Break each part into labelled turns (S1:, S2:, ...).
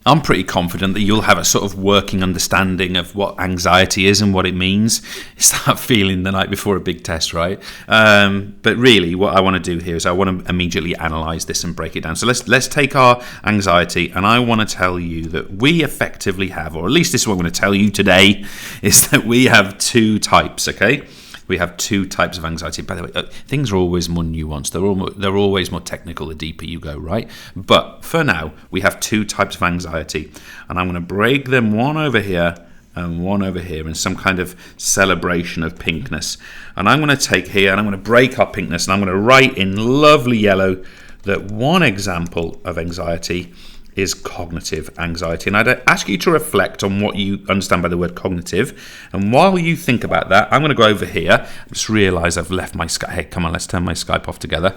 S1: I'm pretty confident that you'll have a sort of working understanding of what anxiety is and what it means. It's that feeling the night before a big test, right? But really, what I want to do here is I want to immediately analyse this and break it down. So let's take our anxiety, and I want to tell you that we effectively have, or at least this is what I'm going to tell you today, is that we have two types, okay? We have two types of anxiety. By the way, things are always more nuanced. They're always more technical the deeper you go, right? But for now, we have two types of anxiety. And I'm going to break them one over here and one over here in some kind of celebration of pinkness. And I'm going to take here and I'm going to break our pinkness and I'm going to write in lovely yellow that one example of anxiety is cognitive anxiety. And I'd ask you to reflect on what you understand by the word cognitive. And while you think about that, I'm going to go over here. I just realised I've left my Skype. Hey, come on, let's turn my Skype off together.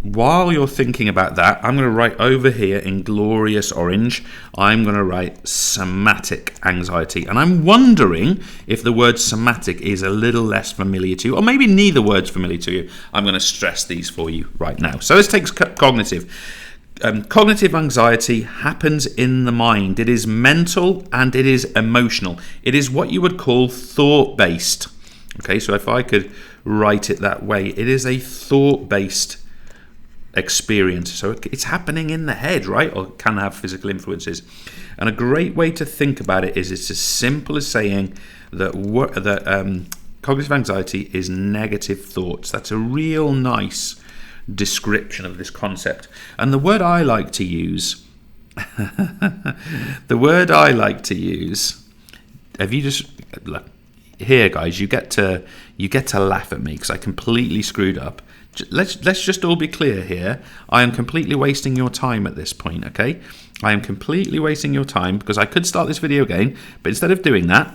S1: While you're thinking about that, I'm going to write over here in glorious orange, I'm going to write somatic anxiety. And I'm wondering if the word somatic is a little less familiar to you, or maybe neither word's familiar to you. I'm going to stress these for you right now. So let's take cognitive. Cognitive anxiety happens in the mind. It is mental and it is emotional. It is what you would call thought-based. Okay, so if I could write it that way, it is a thought-based experience. So it's happening in the head, right? Or can have physical influences. And a great way to think about it is it's as simple as saying that cognitive anxiety is negative thoughts. That's a real nice description of this concept. And the word I like to use if you just look here, guys, you get to laugh at me because I completely screwed up. Let's just all be clear here. I am completely wasting your time at this point, okay? I am completely wasting your time because I could start this video again, but instead of doing that,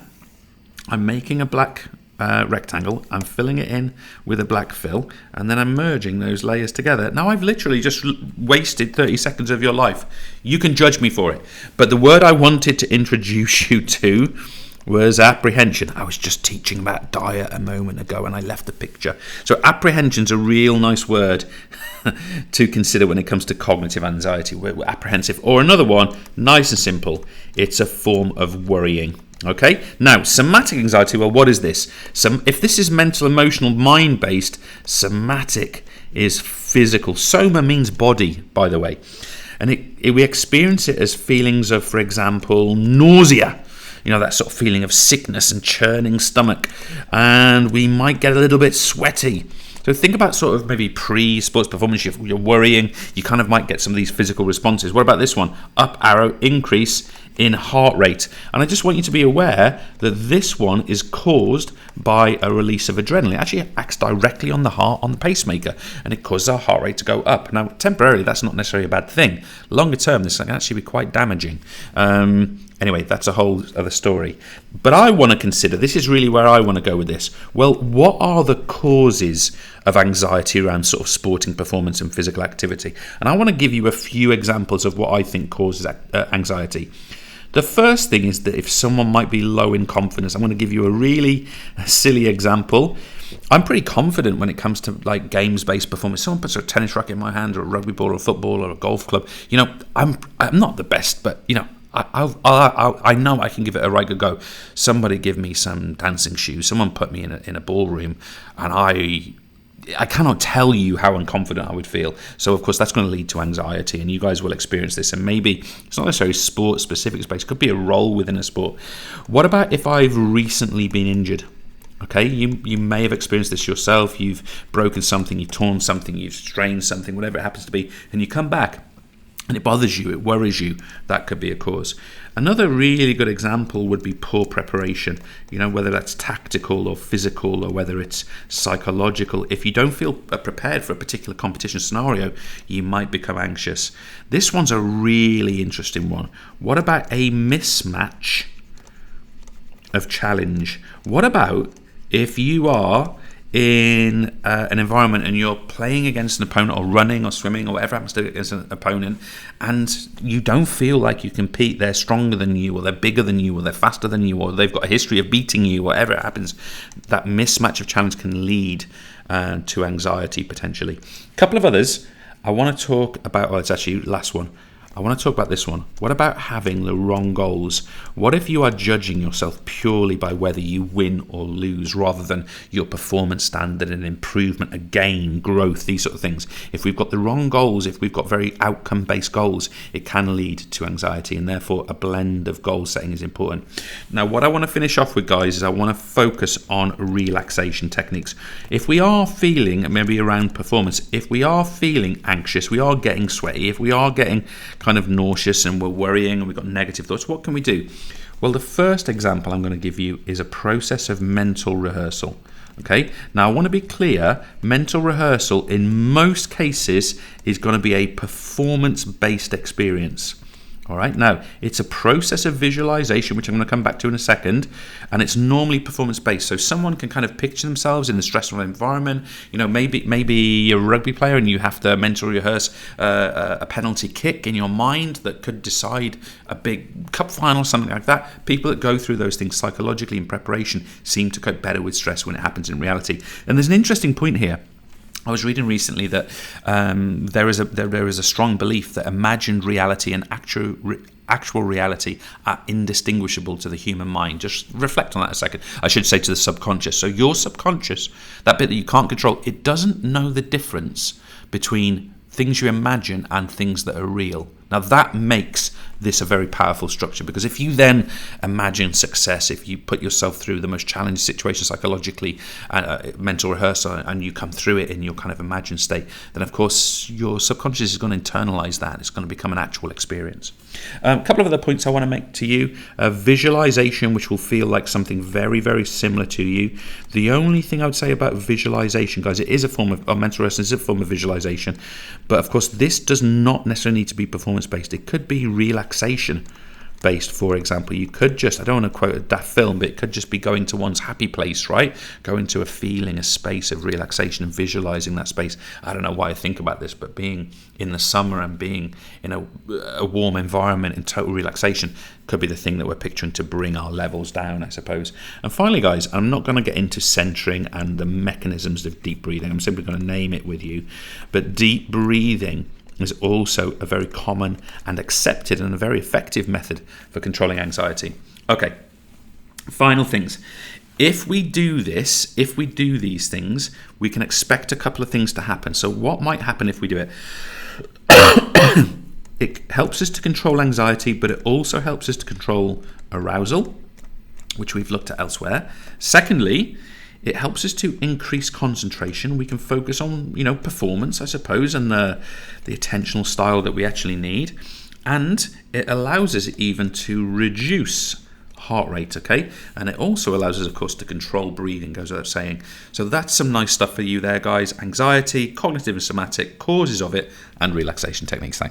S1: I'm making a black rectangle, I'm filling it in with a black fill, and then I'm merging those layers together. Now I've literally just wasted 30 seconds of your life. You can judge me for it, but the word I wanted to introduce you to was apprehension. I was just teaching about diet a moment ago and I left the picture. So apprehension's a real nice word to consider when it comes to cognitive anxiety. We're apprehensive. Or another one, nice and simple, it's a form of worrying. Okay, now somatic anxiety, well, what is this? If this is mental, emotional, mind-based, somatic is physical. Soma means body, by the way. And we experience it as feelings of, for example, nausea. You know, that sort of feeling of sickness and churning stomach. And we might get a little bit sweaty. So think about sort of maybe pre-sports performance, you're worrying, you kind of might get some of these physical responses. What about this one? Up arrow, increase in heart rate. And I just want you to be aware that this one is caused by a release of adrenaline. It actually acts directly on the heart, on the pacemaker, and it causes our heart rate to go up. Now, temporarily, that's not necessarily a bad thing. Longer term, this can actually be quite damaging. Anyway, that's a whole other story. But I want to consider, this is really where I want to go with this. Well, what are the causes of anxiety around sort of sporting performance and physical activity? And I want to give you a few examples of what I think causes anxiety. The first thing is that if someone might be low in confidence, I'm going to give you a really silly example. I'm pretty confident when it comes to like games-based performance. Someone puts a tennis racket in my hand, or a rugby ball, or a football, or a golf club. You know, I'm not the best, but you know, I know I can give it a right good go. Somebody give me some dancing shoes. Someone put me in a ballroom, and I cannot tell you how unconfident I would feel. So, of course, that's going to lead to anxiety, and you guys will experience this. And maybe it's not necessarily sport-specific space. It could be a role within a sport. What about if I've recently been injured? Okay, you may have experienced this yourself. You've broken something, you've torn something, you've strained something, whatever it happens to be, and you come back and it bothers you, it worries you. That could be a cause. Another really good example would be poor preparation, you know, whether that's tactical or physical or whether it's psychological. If you don't feel prepared for a particular competition scenario, you might become anxious. This one's a really interesting one. What about a mismatch of challenge? What about if you are in an environment and you're playing against an opponent, or running or swimming or whatever happens to be against an opponent, and you don't feel like you compete, they're stronger than you, or they're bigger than you, or they're faster than you, or they've got a history of beating you, whatever it happens, that mismatch of challenge can lead to anxiety potentially. A couple of others I want to talk about, it's actually last one. I want to talk about this one. What about having the wrong goals? What if you are judging yourself purely by whether you win or lose rather than your performance standard and improvement, a gain, growth, these sort of things? If we've got the wrong goals, if we've got very outcome-based goals, it can lead to anxiety, and therefore a blend of goal setting is important. Now, what I want to finish off with, guys, is I want to focus on relaxation techniques. If we are feeling, maybe around performance, if we are feeling anxious, we are getting sweaty, if we are getting kind of nauseous and we're worrying and we've got negative thoughts, what can we do? Well, the first example I'm going to give you is a process of mental rehearsal. Okay, now I want to be clear, mental rehearsal in most cases is going to be a performance-based experience. All right, now it's a process of visualization, which I'm going to come back to in a second, and it's normally performance-based. So someone can kind of picture themselves in the stressful environment. You know, maybe you're a rugby player and you have to mentally rehearse a penalty kick in your mind that could decide a big cup final, something like that. People that go through those things psychologically in preparation seem to cope better with stress when it happens in reality. And there's an interesting point here. I was reading recently that there is a strong belief that imagined reality and actual reality are indistinguishable to the human mind. Just reflect on that a second. I should say to the subconscious. So your subconscious, that bit that you can't control, it doesn't know the difference between things you imagine and things that are real. Now that makes this a very powerful structure, because if you then imagine success, if you put yourself through the most challenging situation psychologically, mental rehearsal, and you come through it in your kind of imagined state, then of course your subconscious is going to internalize that. It's going to become an actual experience. A couple of other points I want to make to you. Visualization, which will feel like something very, very similar to you. The only thing I would say about visualization, guys, it is a form of mental rehearsal, is a form of visualization, but of course this does not necessarily need to be performance-based. It could be relaxation based. For example, you could just, I don't want to quote a daft film, but it could just be going to one's happy place, right? Go into a feeling, a space of relaxation and visualizing that space. I don't know why I think about this, but being in the summer and being in a warm environment in total relaxation could be the thing that we're picturing to bring our levels down, I suppose. And finally, guys, I'm not going to get into centering and the mechanisms of deep breathing. I'm simply going to name it with you. But deep breathing is also a very common and accepted and a very effective method for controlling anxiety. Okay, final things. If we do this, if we do these things, we can expect a couple of things to happen. So what might happen if we do it? It helps us to control anxiety, but it also helps us to control arousal, which we've looked at elsewhere. Secondly, it helps us to increase concentration. We can focus on, performance, I suppose, and the attentional style that we actually need. And it allows us even to reduce heart rate, okay? And it also allows us, of course, to control breathing, goes without saying. So that's some nice stuff for you there, guys. Anxiety, cognitive and somatic, causes of it, and relaxation techniques. Thanks.